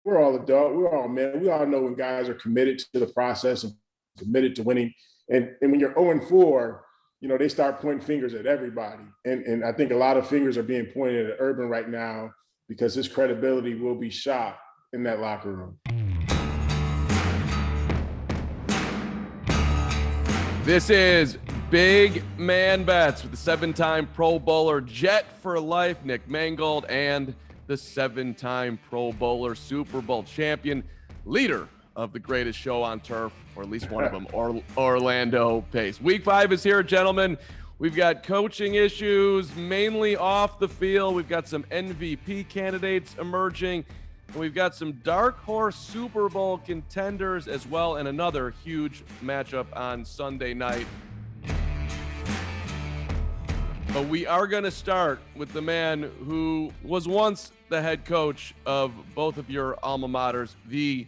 we're all adult. We're all men. We all know when guys are committed to the process and committed to winning. And when you're 0-4, they start pointing fingers at everybody. And I think a lot of fingers are being pointed at Urban right now because his credibility will be shot in that locker room. This is Big Man Bets with the 7-time Pro Bowler Jet for Life, Nick Mangold, and the 7-time Pro Bowler Super Bowl champion, leader of the greatest show on turf, or at least one of them, Orlando Pace. Week 5 is here, gentlemen. We've got coaching issues, mainly off the field. We've got some MVP candidates emerging. And we've got some dark horse Super Bowl contenders as well, and another huge matchup on Sunday night. But we are going to start with the man who was once the head coach of both of your alma maters, the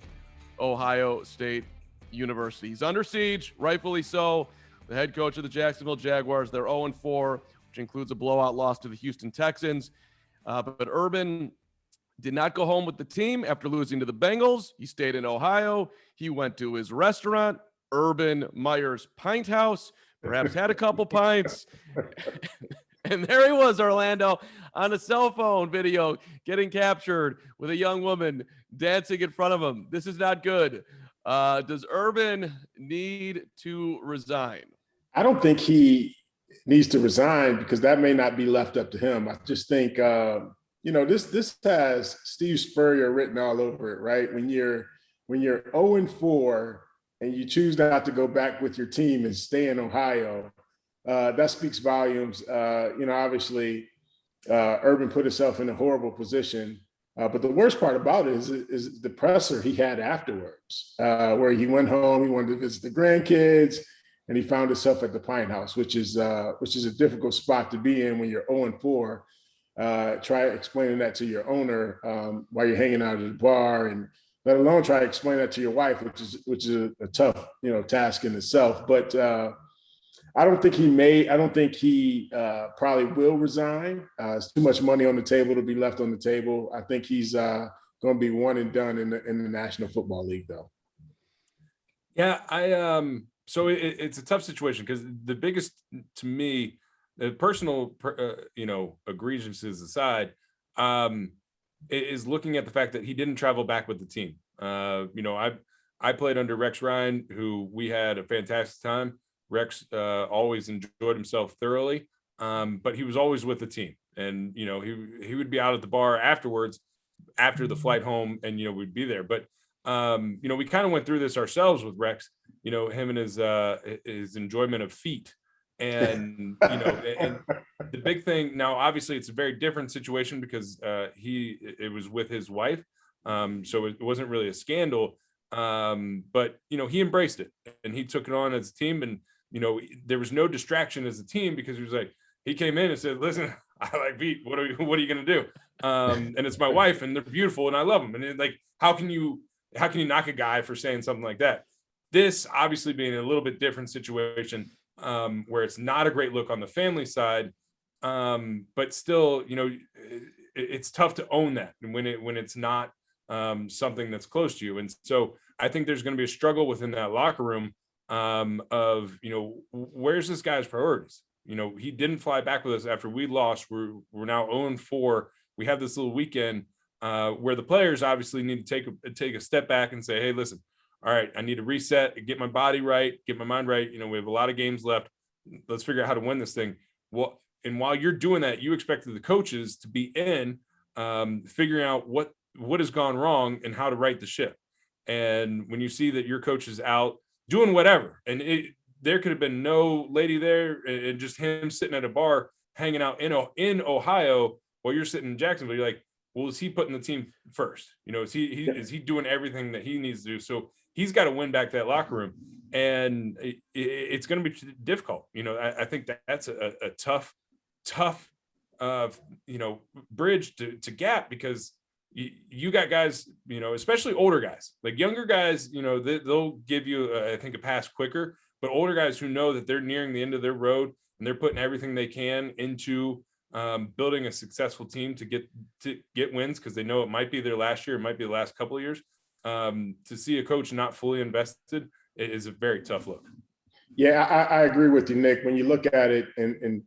Ohio State University. He's under siege, rightfully so. The head coach of the Jacksonville Jaguars. They're 0-4, which includes a blowout loss to the Houston Texans. But Urban did not go home with the team after losing to the Bengals. He stayed in Ohio. He went to his restaurant, Urban Meyer's Pint House, perhaps had a couple pints. And there he was, Orlando, on a cell phone video getting captured with a young woman dancing in front of him. This is not good. Does Urban need to resign? I don't think he needs to resign because that may not be left up to him. I just think this has Steve Spurrier written all over it, right? When you're 0-4 and you choose not to go back with your team and stay in Ohio, that speaks volumes. Obviously, Urban put himself in a horrible position. But the worst part about it is the presser he had afterwards, where he went home, he wanted to visit the grandkids, and he found himself at the Pine House, which is a difficult spot to be in when you're 0-4. Try explaining that to your owner while you're hanging out at the bar, and let alone try to explain that to your wife, which is a tough task in itself. But I don't think he probably will resign. It's too much money on the table to be left on the table. I think he's going to be one and done in the National Football League, though. Yeah, so it's a tough situation because the biggest, to me, the personal, egregiouses aside, is looking at the fact that he didn't travel back with the team. I played under Rex Ryan, who we had a fantastic time. Rex always enjoyed himself thoroughly, but he was always with the team. And, he would be out at the bar afterwards, after the flight home, and, we'd be there. But, we kind of went through this ourselves with Rex, him and his enjoyment of feet. And, and the big thing now, obviously, it's a very different situation because it was with his wife. So it wasn't really a scandal. But, he embraced it and he took it on as a team. And, there was no distraction as a team because he came in and said, listen, I like feet. What are you going to do? And it's my wife and they're beautiful and I love them. And how can you knock a guy for saying something like that? This obviously being a little bit different situation, where it's not a great look on the family side. But still, it's tough to own that when it's not something that's close to you. And so I think there's going to be a struggle within that locker room of, where's this guy's priorities? He didn't fly back with us after we lost. We're now 0-4. We have this little weekend where the players obviously need to take a step back and say, hey, listen, all right, I need to reset, get my body right, get my mind right. We have a lot of games left. Let's figure out how to win this thing. Well, and while you're doing that, you expected the coaches to be in figuring out what has gone wrong and how to right the ship. And when you see that your coach is out doing whatever, and there could have been no lady there and just him sitting at a bar hanging out in Ohio while you're sitting in Jacksonville, you're like, well, is he putting the team first? Is he doing everything that he needs to do? So he's got to win back that locker room, and it's going to be difficult. I think that's a tough bridge to gap because you got guys, especially older guys, like younger guys, they'll give you, I think, a pass quicker, but older guys who know that they're nearing the end of their road and they're putting everything they can into building a successful team to get wins because they know it might be their last year, it might be the last couple of years. To see a coach not fully invested is a very tough look. Yeah, I agree with you, Nick. When you look at it, and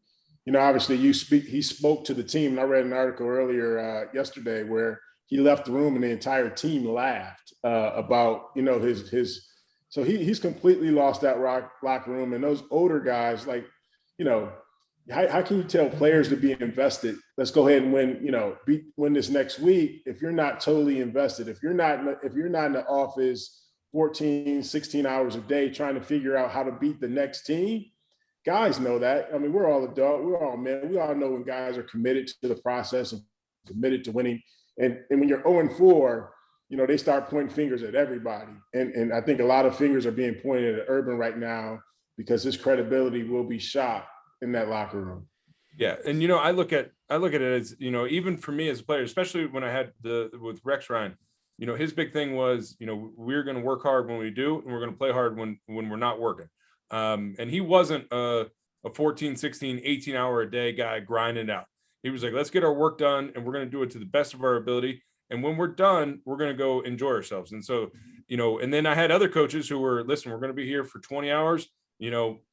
obviously he spoke to the team. And I read an article earlier yesterday where he left the room and the entire team laughed about his. So he's completely lost that locker room, and those older guys, like, how can you tell players to be invested? Let's go ahead and win this next week. If you're not totally invested, if you're not in the office 14, 16 hours a day trying to figure out how to beat the next team, guys know that. I mean, we're all adults, we're all men. We all know when guys are committed to the process and committed to winning. And when you're 0-4, they start pointing fingers at everybody. And I think a lot of fingers are being pointed at Urban right now because his credibility will be shot in that locker room. Yeah. And, I look at it as, even for me as a player, especially when I had with Rex Ryan, his big thing was, we're going to work hard when we do, and we're going to play hard when we're not working. And he wasn't a 14, 16, 18 hour a day guy grinding out. He was like, let's get our work done and we're going to do it to the best of our ability. And when we're done, we're going to go enjoy ourselves. And so, and then I had other coaches who were, listen, we're going to be here for 20 hours,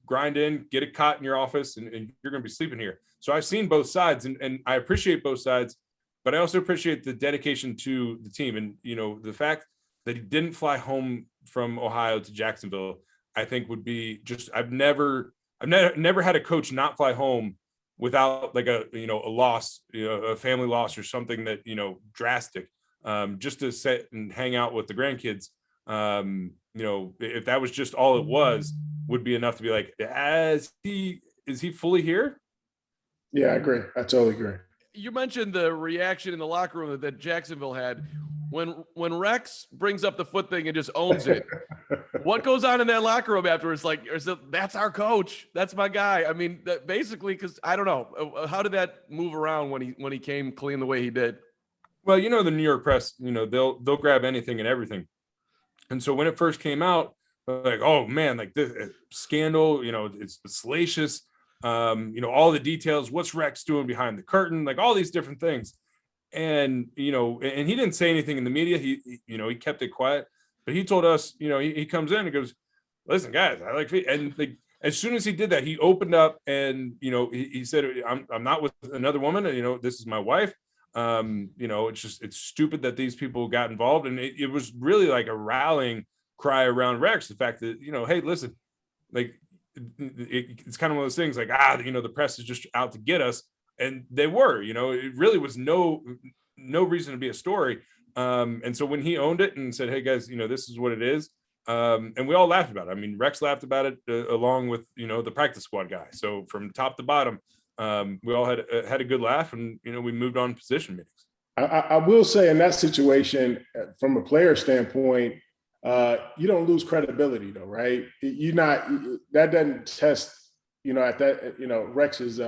grind in, get a cot in your office, and you're going to be sleeping here. So I've seen both sides, and I appreciate both sides, but I also appreciate the dedication to the team. And, the fact that he didn't fly home from Ohio to Jacksonville, I think would be just, I've never had a coach not fly home without like a loss, a family loss or something that, drastic, just to sit and hang out with the grandkids. If that was just all it was, would be enough to be like, is he fully here? Yeah, I agree. I totally agree. You mentioned the reaction in the locker room that Jacksonville had when Rex brings up the foot thing and just owns it. What goes on in that locker room afterwards? Like, that's our coach. That's my guy. I mean, basically, because I don't know, how did that move around when he came clean the way he did? Well, the New York press, they'll grab anything and everything. And so when it first came out, like, oh man, like this scandal, it's salacious. All the details, what's Rex doing behind the curtain, like all these different things. And, and he didn't say anything in the media. He kept it quiet, but he told us, he comes in and goes, listen, guys, I like, and like, as soon as he did that, he opened up and, he said, I'm not with another woman. This is my wife. It's stupid that these people got involved. And it was really like a rallying cry around Rex. The fact that, hey, listen, like, it's kind of one of those things like, the press is just out to get us. And they were, it really was no reason to be a story. And so when he owned it and said, hey guys, this is what it is. And we all laughed about it. I mean, Rex laughed about it along with, the practice squad guy. So from top to bottom, we all had a good laugh, and, we moved on position meetings. I will say in that situation, from a player standpoint, you don't lose credibility though, right? That doesn't test, at that, Rex's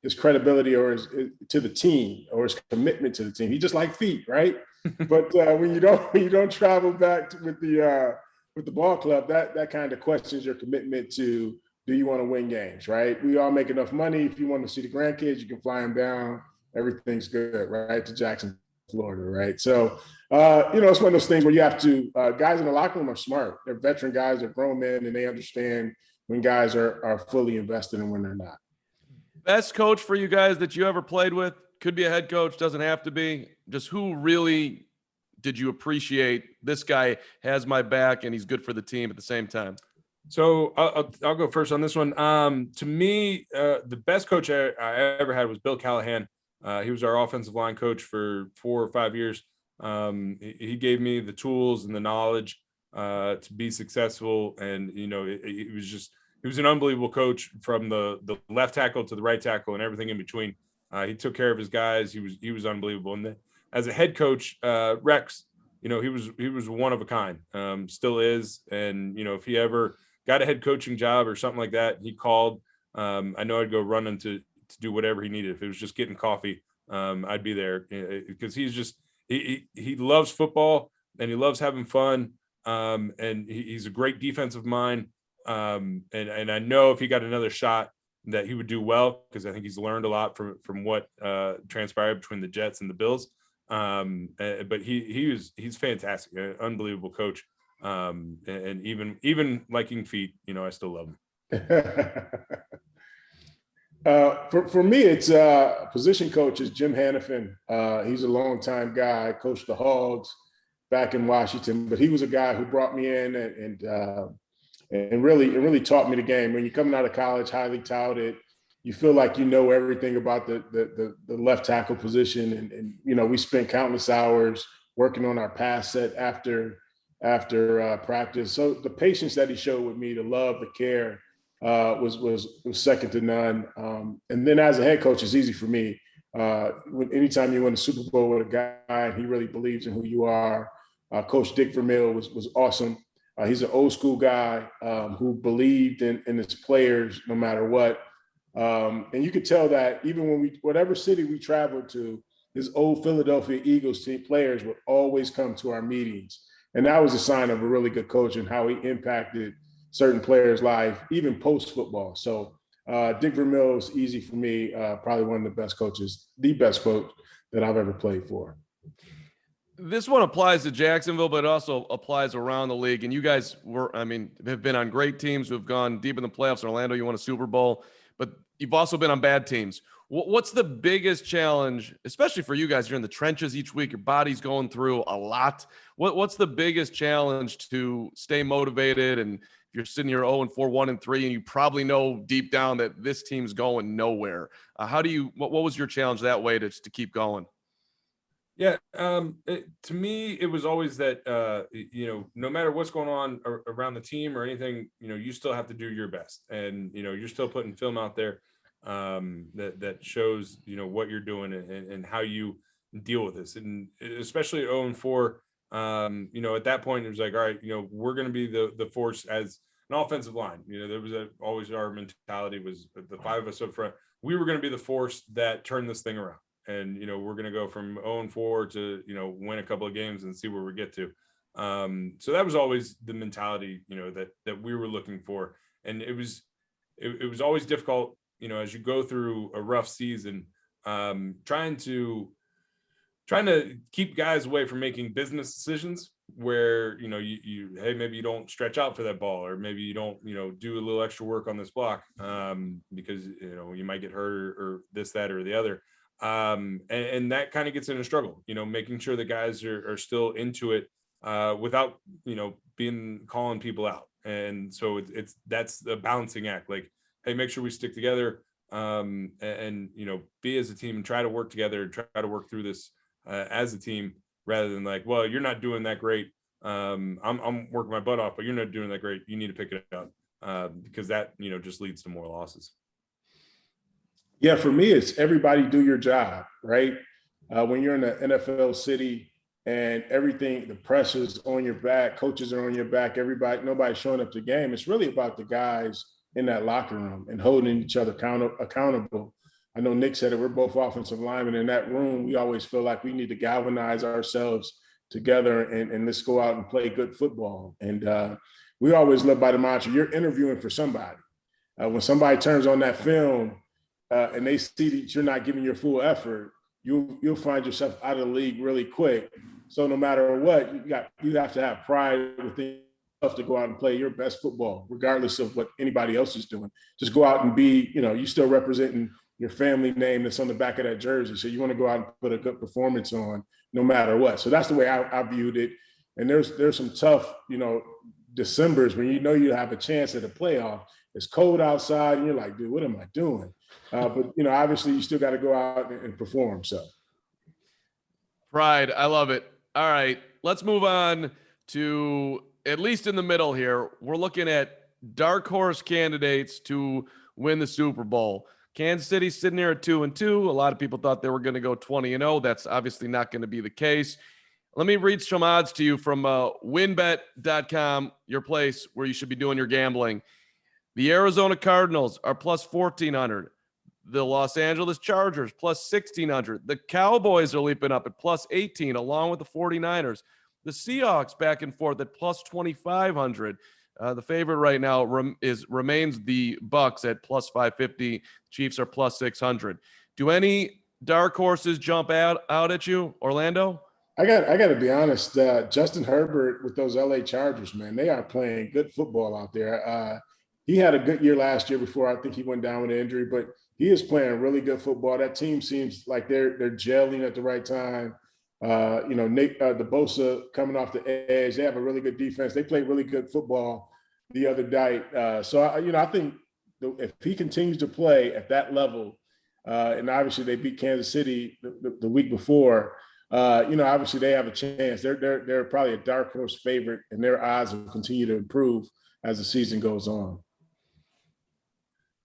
his credibility or his to the team or his commitment to the team. He just like feet, right? But when you don't travel back with the ball club, that kind of questions your commitment to, do you want to win games, right? We all make enough money. If you want to see the grandkids, you can fly them down. Everything's good, right? To Jackson, Florida, right? So, it's one of those things where you have to, guys in the locker room are smart. They're veteran guys, they're grown men, and they understand when guys are fully invested and when they're not. Best coach for you guys that you ever played with? Could be a head coach, doesn't have to be. Just who really did you appreciate? This guy has my back and he's good for the team at the same time. So I'll go first on this one. To me, the best coach I ever had was Bill Callahan. He was our offensive line coach for 4 or 5 years. He gave me the tools and the knowledge to be successful. And, he was an unbelievable coach from the left tackle to the right tackle and everything in between. He took care of his guys. He was unbelievable. And as a head coach, Rex, he was one of a kind, still is. And, if he ever got a head coaching job or something like that, he called. I know I'd go running to do whatever he needed. If it was just getting coffee, I'd be there, because he's just, he loves football and he loves having fun. And he's a great defensive mind. And I know if he got another shot, that he would do well, because I think he's learned a lot from what transpired between the Jets and the Bills. But he's fantastic, an unbelievable coach. And even liking feet, I still love him. For me, it's position coach is Jim Hannafin. He's a longtime guy, coached the Hogs back in Washington, but he was a guy who brought me in and really taught me the game. When you're coming out of college, highly touted, you feel like you know everything about the left tackle position, and we spent countless hours working on our pass set after practice. So the patience that he showed with me, the love, the care, was second to none. And then as a head coach, it's easy for me. Anytime you win a Super Bowl with a guy, and he really believes in who you are. Coach Dick Vermeil was awesome. He's an old school guy who believed in his players no matter what. And you could tell that even when whatever city we traveled to, his old Philadelphia Eagles team players would always come to our meetings. And that was a sign of a really good coach and how he impacted certain players' life, even post-football. So Dick Vermeil is easy for me, probably one of the best coaches, the best coach that I've ever played for. This one applies to Jacksonville, but it also applies around the league. And you guys have been on great teams who have gone deep in the playoffs. Orlando, you won a Super Bowl, but you've also been on bad teams. What's the biggest challenge, especially for you guys? You're in the trenches each week. Your body's going through a lot. What's the biggest challenge to stay motivated? And if you're sitting here 0-4, 1-3, and you probably know deep down that this team's going nowhere, what was your challenge that way to keep going? Yeah, to me, it was always that, no matter what's going on around the team or anything, you still have to do your best. And, you're still putting film out there that shows, what you're doing and how you deal with this. And especially at 0-4, at that point, it was like, all right, we're going to be the force as an offensive line. There was always our mentality was the five of us up front. We were going to be the force that turned this thing around. And, we're going to go from 0-4 to, win a couple of games and see where we get to. So that was always the mentality, that we were looking for. And it was always difficult, as you go through a rough season, trying to keep guys away from making business decisions where, hey, maybe you don't stretch out for that ball, or maybe you don't, do a little extra work on this block because, you might get hurt or this, that, or the other. And that kind of gets in a struggle, making sure the guys are still into it without, calling people out. And so that's the balancing act. Like, hey, make sure we stick together and be as a team and try to work together and try to work through this as a team, rather than like, well, you're not doing that great. I'm working my butt off, but you're not doing that great. You need to pick it up because that, just leads to more losses. Yeah, for me, it's everybody do your job, right? When you're in the NFL city and everything, the pressure's on your back, coaches are on your back, nobody's showing up to the game. It's really about the guys in that locker room and holding each other accountable. I know Nick said it, we're both offensive linemen. In that room, we always feel like we need to galvanize ourselves together and let's go out and play good football. And we always live by the mantra, you're interviewing for somebody. When somebody turns on that film, and they see that you're not giving your full effort, you'll find yourself out of the league really quick. So no matter what, you have to have pride within yourself to go out and play your best football, regardless of what anybody else is doing. Just go out and be, you still representing your family name that's on the back of that jersey. So you want to go out and put a good performance on no matter what. So that's the way I viewed it. And there's some tough, Decembers when you have a chance at a playoff. It's cold outside and you're like, dude, what am I doing? But obviously you still got to go out and perform. So pride, I love it. All right, let's move on to, at least in the middle here, we're looking at dark horse candidates to win the Super Bowl. Kansas City sitting here at 2-2. A lot of people thought they were going to go 20-0. That's obviously not going to be the case. Let me read some odds to you from winbet.com, your place where you should be doing your gambling. The Arizona Cardinals are plus 1,400. The Los Angeles Chargers plus 1,600. The Cowboys are leaping up at plus 18, along with the 49ers. The Seahawks back and forth at plus 2,500. The favorite right now remains the Bucks at plus 550. Chiefs are plus 600. Do any dark horses jump out at you, Orlando? I got to be honest. Justin Herbert with those LA Chargers, man, they are playing good football out there. He had a good year last year before I think he went down with an injury, but he is playing really good football. That team seems like they're gelling at the right time. Nick the Bosa coming off the edge. They have a really good defense. They played really good football the other night. I think if he continues to play at that level, and obviously they beat Kansas City the week before. Obviously they have a chance. They're probably a dark horse favorite, and their odds will continue to improve as the season goes on.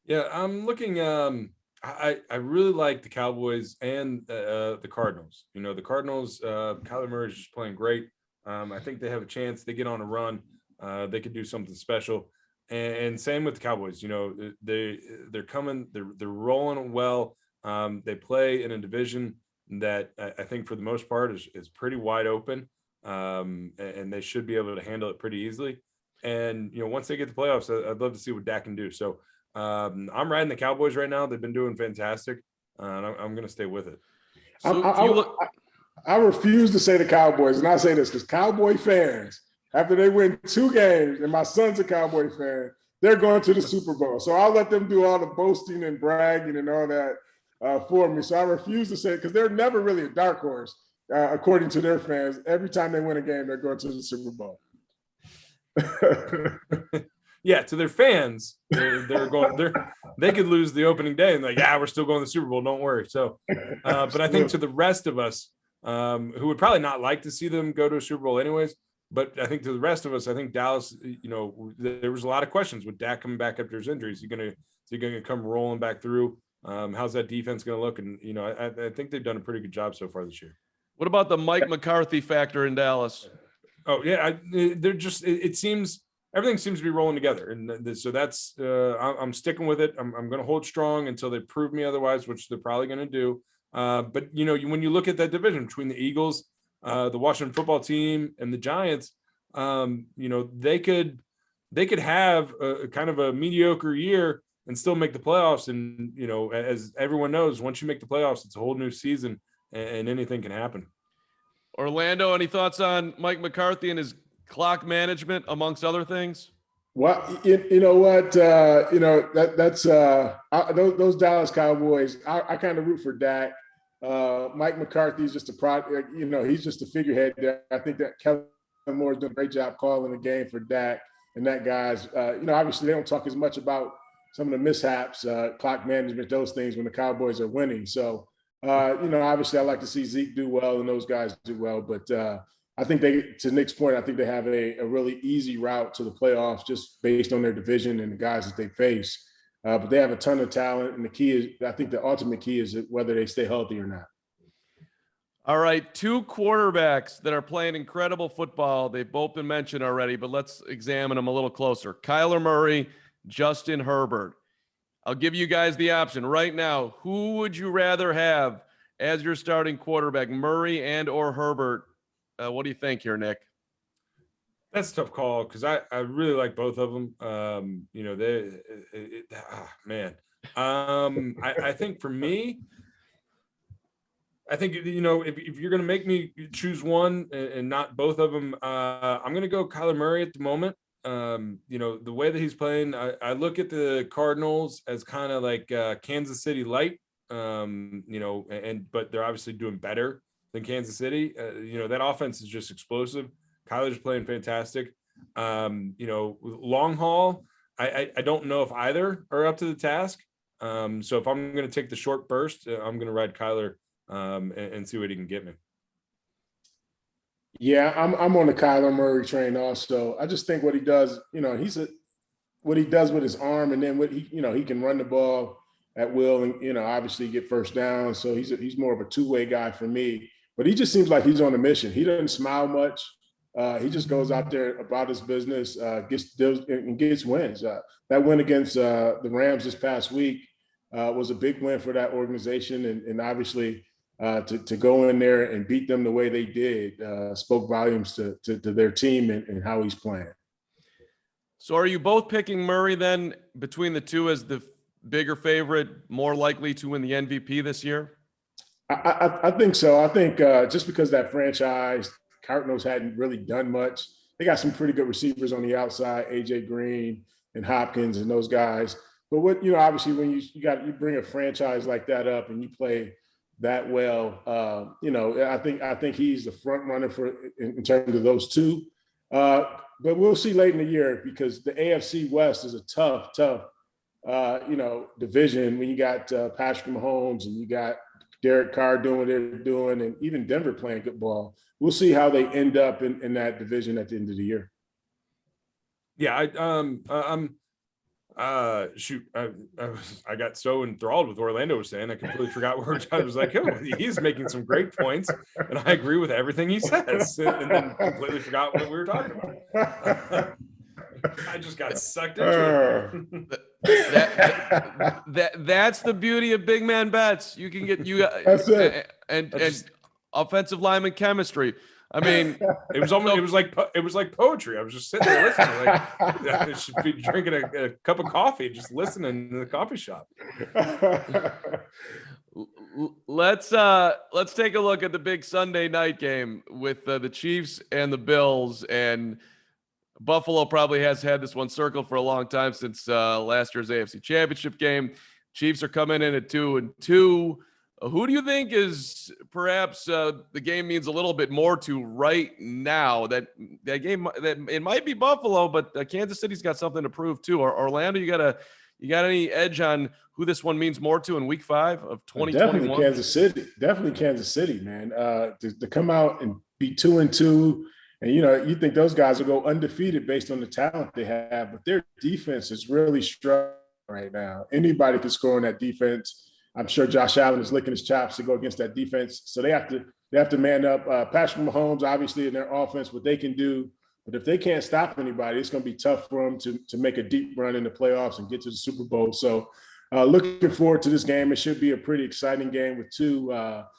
Yeah, I'm looking. I really like the Cowboys and the Cardinals. The Cardinals. Kyler Murray is just playing great. I think they have a chance. They get on a run. They could do something special. And same with the Cowboys. They're coming. They're rolling well. They play in a division that I think for the most part is pretty wide open, and they should be able to handle it pretty easily. And once they get to playoffs, I'd love to see what Dak can do. So I'm riding the Cowboys right now. They've been doing fantastic, and I'm going to stay with it. So I refuse to say the Cowboys, and I say this because Cowboy fans, after they win 2 games, and my son's a Cowboy fan, they're going to the Super Bowl. So I'll let them do all the boasting and bragging and all that for me. So I refuse to say it because they're never really a dark horse, according to their fans. Every time they win a game, they're going to the Super Bowl. Yeah, to their fans, they're going. They could lose the opening day and we're still going to the Super Bowl. Don't worry. So, but I think to the rest of us, who would probably not like to see them go to a Super Bowl anyways, but I think to the rest of us, I think Dallas. There was a lot of questions with Dak coming back after his injury. Is he going to come rolling back through? How's that defense going to look? And I think they've done a pretty good job so far this year. What about the Mike McCarthy factor in Dallas? Oh yeah, they're just. It seems. Everything seems to be rolling together, and so that's I'm sticking with it. I'm going to hold strong until they prove me otherwise, which they're probably going to do. But when you look at that division between the Eagles, the Washington football team, and the Giants, they could have a kind of a mediocre year and still make the playoffs. And as everyone knows, once you make the playoffs, it's a whole new season, and anything can happen. Orlando, any thoughts on Mike McCarthy and his clock management, amongst other things? Well, you know what? That's those Dallas Cowboys. I kind of root for Dak. Mike McCarthy's just a product. He's just a figurehead there. I think that Kellen Moore's done a great job calling the game for Dak and that guys. Obviously they don't talk as much about some of the mishaps, clock management, those things when the Cowboys are winning. So, obviously I like to see Zeke do well and those guys do well, but I think to Nick's point, I think they have a really easy route to the playoffs just based on their division and the guys that they face. But they have a ton of talent, and the ultimate key is whether they stay healthy or not. All right, 2 quarterbacks that are playing incredible football. They've both been mentioned already, but let's examine them a little closer. Kyler Murray, Justin Herbert. I'll give you guys the option right now. Who would you rather have as your starting quarterback, Murray and or Herbert? What do you think here, Nick? That's a tough call because I really like both of them. I think for me, if you're going to make me choose one and not both of them, I'm going to go Kyler Murray at the moment. The way that he's playing, I look at the Cardinals as kind of like Kansas City light, but they're obviously doing better than Kansas City. That offense is just explosive. Kyler's playing fantastic. Long haul, I don't know if either are up to the task. So if I'm going to take the short burst, I'm going to ride Kyler and see what he can get me. Yeah, I'm on the Kyler Murray train also. I just think what he does, what he does with his arm, and then he can run the ball at will, and obviously get first down. So he's more of a two-way guy for me. But he just seems like he's on a mission. He doesn't smile much. He just goes out there about his business, gets wins. That win against the Rams this past week was a big win for that organization, and obviously to go in there and beat them the way they did spoke volumes to their team and how he's playing. So are you both picking Murray then between the two as the bigger favorite, more likely to win the MVP this year? I think so. I think just because that franchise, Cardinals hadn't really done much. They got some pretty good receivers on the outside, AJ Green and Hopkins and those guys. But obviously when you bring a franchise like that up and you play that well, I think he's the front runner in terms of those two. But we'll see late in the year because the AFC West is a tough division when you got Patrick Mahomes and you got Derek Carr doing what they're doing, and even Denver playing good ball. We'll see how they end up in that division at the end of the year. Yeah, I got so enthralled with what Orlando was saying, I completely forgot where I was like, oh, he's making some great points, and I agree with everything he says, and then completely forgot what we were talking about. I just got sucked into it. That's the beauty of big man bets. You can get That's it. And offensive lineman chemistry. I mean, it was like poetry. I was just sitting there listening, like I should be drinking a cup of coffee, just listening in the coffee shop. Let's take a look at the big Sunday night game with the Chiefs and the Bills. And Buffalo probably has had this one circled for a long time since last year's AFC Championship game. Chiefs are coming in at 2-2. Who do you think is perhaps the game means a little bit more to right now? That game, that it might be Buffalo, but Kansas City's got something to prove too. Or Orlando, you got any edge on who this one means more to in Week 5 of 2021? Definitely Kansas City, man. To come out and be 2-2. And, you think those guys will go undefeated based on the talent they have, but their defense is really strong right now. Anybody can score on that defense. I'm sure Josh Allen is licking his chops to go against that defense. So they have to man up. Patrick Mahomes, obviously, in their offense, what they can do. But if they can't stop anybody, it's going to be tough for them to make a deep run in the playoffs and get to the Super Bowl. So looking forward to this game. It should be a pretty exciting game with two up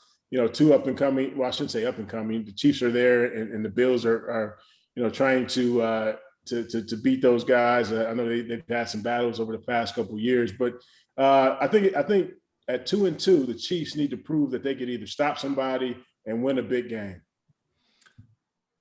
and coming. Well, I shouldn't say up and coming. The Chiefs are there, and the Bills are trying to beat those guys. I know they've had some battles over the past couple of years, but I think at 2-2, the Chiefs need to prove that they could either stop somebody and win a big game.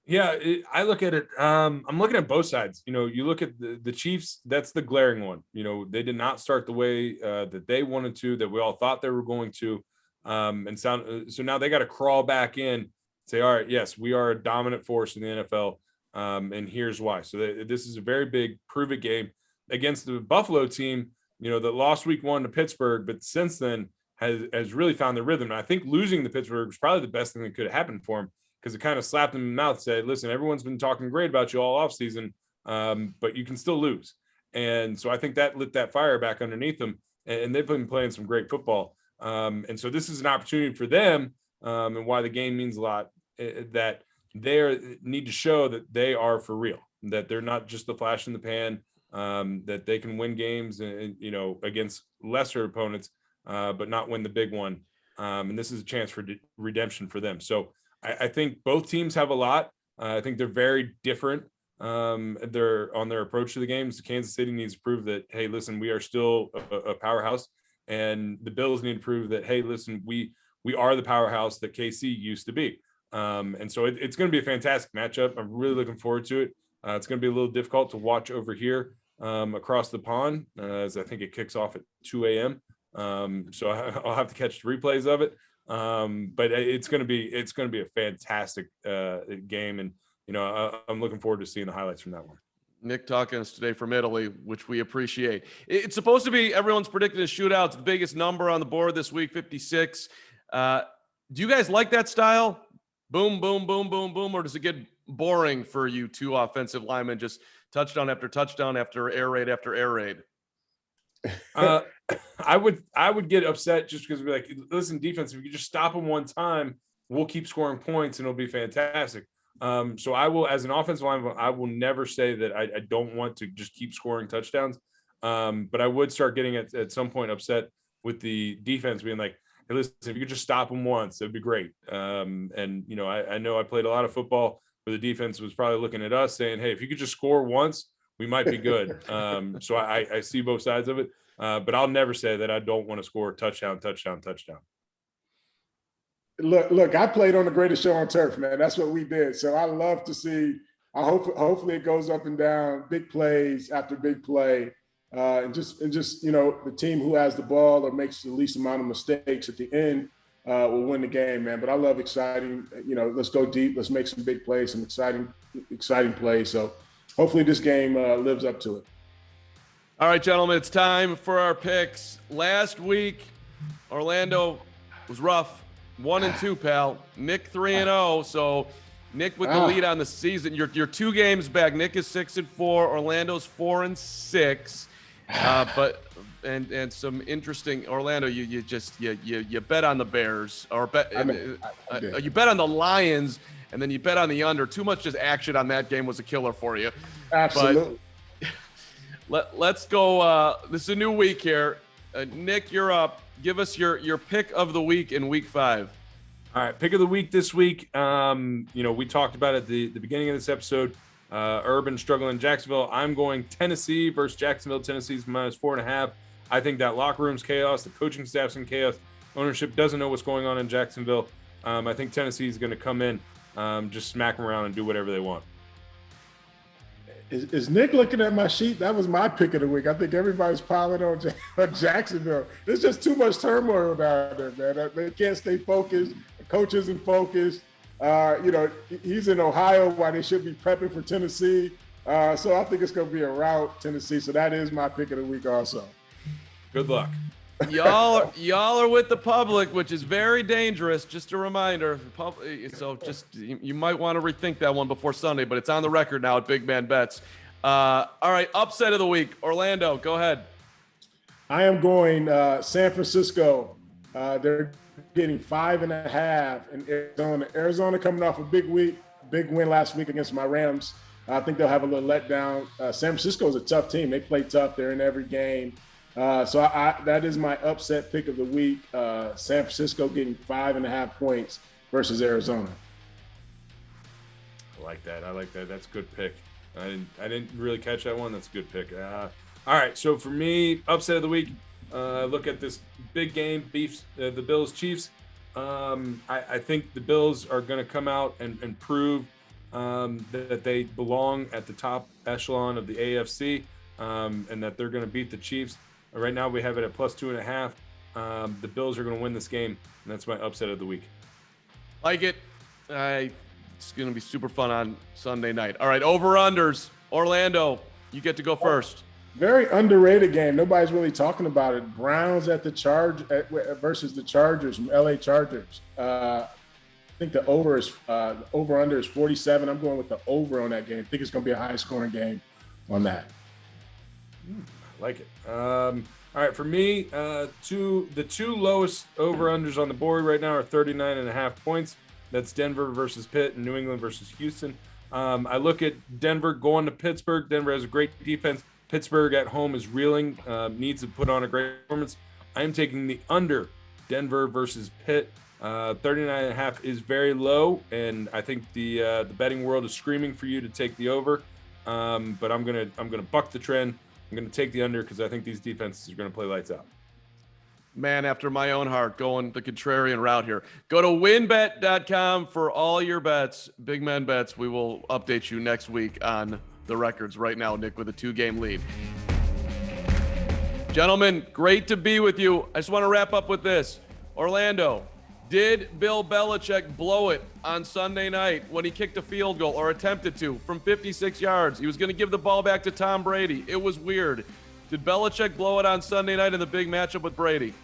Yeah, I look at it. I'm looking at both sides. You look at the Chiefs. That's the glaring one. They did not start the way that they wanted to, that we all thought they were going to. So now they got to crawl back in, say, all right, yes, we are a dominant force in the NFL, and here's why. So this is a very big prove it game against the Buffalo team, that lost Week 1 to Pittsburgh, but since then has really found their rhythm. And I think losing to Pittsburgh was probably the best thing that could have happened for him, because it kind of slapped him in the mouth, said, listen, everyone's been talking great about you all offseason, but you can still lose. And so I think that lit that fire back underneath them, and they've been playing some great football. And so this is an opportunity for them, and why the game means a lot, that they need to show that they are for real, that they're not just the flash in the pan, that they can win games and against lesser opponents, but not win the big one. And this is a chance for redemption for them. So I think both teams have a lot. I think they're very different. They're on their approach to the games. Kansas City needs to prove that, hey, listen, we are still a powerhouse. And the Bills need to prove that, hey, listen, we are the powerhouse that KC used to be. And so it's going to be a fantastic matchup. I'm really looking forward to it. It's going to be a little difficult to watch over here across the pond, as I think it kicks off at 2 a.m. So I'll have to catch the replays of it. But it's going to be a fantastic game, and I'm looking forward to seeing the highlights from that one. Nick talking to us today from Italy, which we appreciate. It's supposed to be, everyone's predicting a shootout. It's the biggest number on the board this week, 56. Do you guys like that style? Boom, boom, boom, boom, boom. Or does it get boring for you two offensive linemen, just touchdown after air raid after air raid? I would get upset just because we're like, listen, defense, if you could just stop them one time, we'll keep scoring points and it'll be fantastic. So I will, as an offensive lineman, I will never say that I don't want to just keep scoring touchdowns. But I would start getting at some point upset with the defense being like, hey, listen, if you could just stop them once, that'd be great. And I know I played a lot of football where the defense was probably looking at us saying, hey, if you could just score once, we might be good. So I see both sides of it, but I'll never say that I don't want to score touchdown. Look, I played on the greatest show on turf, man. That's what we did. So I love to see. Hopefully it goes up and down, big plays after big play, and just the team who has the ball or makes the least amount of mistakes at the end will win the game, man. But I love exciting. Let's go deep. Let's make some big plays, some exciting plays. So hopefully this game lives up to it. All right, gentlemen, it's time for our picks. Last week, Orlando was rough. 1-2, pal. Nick 3-0. So Nick with the lead on the season. You're 2 games back. Nick is 6-4. Orlando's 4-6. But some interesting Orlando. You bet on the Bears or you bet on the Lions, and then you bet on the under. Too much just action on that game was a killer for you. Absolutely. But let's go. This is a new week here. Nick, you're up. Give us your pick of the week in week 5. All right, pick of the week this week. We talked about it at the beginning of this episode. Urban struggling in Jacksonville. I'm going Tennessee versus Jacksonville. Tennessee's -4.5. I think that locker room's chaos. The coaching staff's in chaos. Ownership doesn't know what's going on in Jacksonville. I think Tennessee's going to come in, just smack them around and do whatever they want. Is Nick looking at my sheet? That was my pick of the week. I think everybody's piling on Jacksonville. There's just too much turmoil down there, man. They can't stay focused. The coach isn't focused. He's in Ohio while they should be prepping for Tennessee. So I think it's going to be a rout, Tennessee. So that is my pick of the week also. Good luck. Y'all are with the public, which is very dangerous. Just a reminder. So you might want to rethink that one before Sunday, but it's on the record now at Big Man Bets. All right, upset of the week. Orlando, go ahead. I am going San Francisco. They're getting 5.5 in Arizona. Arizona coming off a big win last week against my Rams. I think they'll have a little letdown. San Francisco is a tough team. They play tough. They're in every game. So that is my upset pick of the week. San Francisco getting 5.5 points versus Arizona. I like that. That's a good pick. I didn't really catch that one. That's a good pick. All right. So for me, upset of the week, look at this big game, the Bills Chiefs. I think the Bills are going to come out and prove that they belong at the top echelon of the AFC, and that they're going to beat the Chiefs. Right now we have it at +2.5. The Bills are going to win this game, and that's my upset of the week. Like it. It's going to be super fun on Sunday night. All right, over-unders. Orlando, you get to go first. Very underrated game. Nobody's really talking about it. Browns at the versus the Chargers, LA Chargers. I think the over-under is 47. I'm going with the over on that game. I think it's going to be a high-scoring game on that. Like it. All right, for me, the two lowest over-unders on the board right now are 39.5 points. That's Denver versus Pitt and New England versus Houston. I look at Denver going to Pittsburgh. Denver has a great defense. Pittsburgh at home is reeling, needs to put on a great performance. I am taking the under Denver versus Pitt. 39.5 is very low, and I think the betting world is screaming for you to take the over. But I'm gonna buck the trend. I'm going to take the under because I think these defenses are going to play lights out. Man after my own heart, going the contrarian route here. Go to winbet.com for all your bets. Big Men Bets. We will update you next week on the records. Right now, Nick with a 2-game lead. Gentlemen, great to be with you. I just want to wrap up with this. Orlando, did Bill Belichick blow it on Sunday night when he kicked a field goal or attempted to from 56 yards? He was going to give the ball back to Tom Brady. It was weird. Did Belichick blow it on Sunday night in the big matchup with Brady?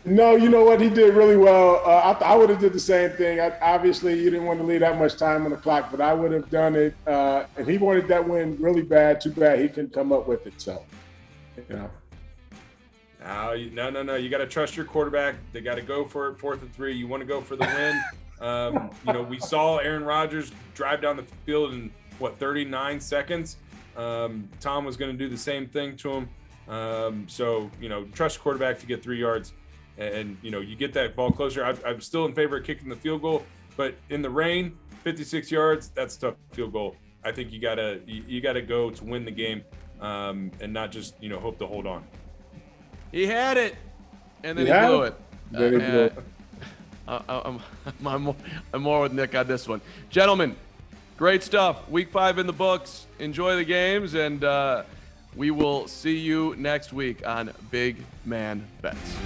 No, you know what? He did really well. I would have did the same thing. Obviously, you didn't want to leave that much time on the clock, but I would have done it. And he wanted that win really bad. Too bad he couldn't come up with it. So, No. You got to trust your quarterback. They got to go for it. 4th and 3. You want to go for the win. We saw Aaron Rodgers drive down the field in 39 seconds. Tom was going to do the same thing to him. So trust your quarterback to get 3 yards, and you get that ball closer. I'm still in favor of kicking the field goal, but in the rain, 56 yards, that's a tough field goal I think you gotta go to win the game, and not just hope to hold on. He had it, and then He he had blew it? it. Then he blew it. I'm more with Nick on this one. Gentlemen, great stuff. Week 5 in the books. Enjoy the games, and we will see you next week on Big Man Bets.